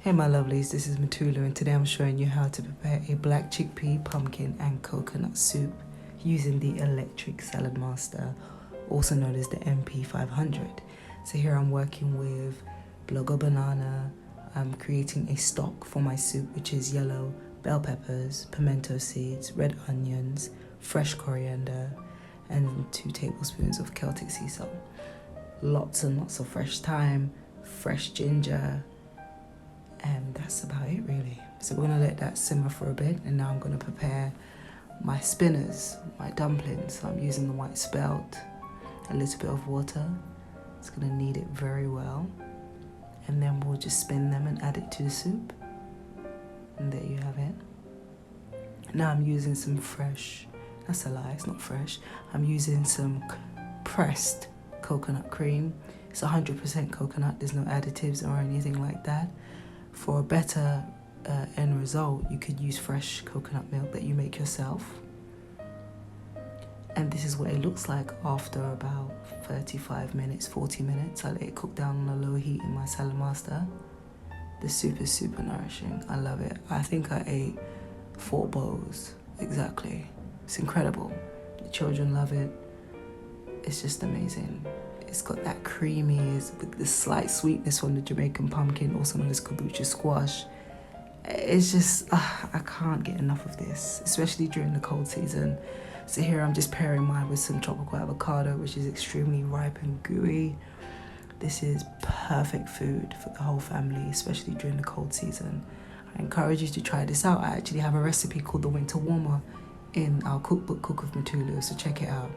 Hey my lovelies, this is Mutulu and today I'm showing you how to prepare a black chickpea, pumpkin and coconut soup using the electric salad master, also known as the MP500. So here I'm working with Blogo banana. I'm creating a stock for my soup, which is yellow bell peppers, pimento seeds, red onions, fresh coriander and 2 tablespoons of Celtic sea salt. Lots and lots of fresh thyme, fresh ginger, and that's about it really. So we're gonna let that simmer for a bit, and now I'm gonna prepare my spinners, my dumplings. So I'm using the white spelt, a little bit of water. It's gonna knead it very well, and then we'll just spin them and add it to the soup. And there you have it. Now I'm using some fresh, that's a lie, it's not fresh. I'm using some pressed coconut cream. It's 100% coconut, there's no additives or anything like that. For a better end result, you could use fresh coconut milk that you make yourself. And this is what it looks like after about 35 minutes, 40 minutes. I let it cook down on a low heat in my salad master. The soup is super nourishing. I love it. I think I ate 4 bowls, exactly. It's incredible. The children love it. It's just amazing. It's got that creamy, with the slight sweetness from the Jamaican pumpkin, also known as kombucha squash. It's just, I can't get enough of this, especially during the cold season. So here I'm just pairing mine with some tropical avocado, which is extremely ripe and gooey. This is perfect food for the whole family, especially during the cold season. I encourage you to try this out. I actually have a recipe called the winter warmer in our cookbook, Cook with Mutulu, so check it out.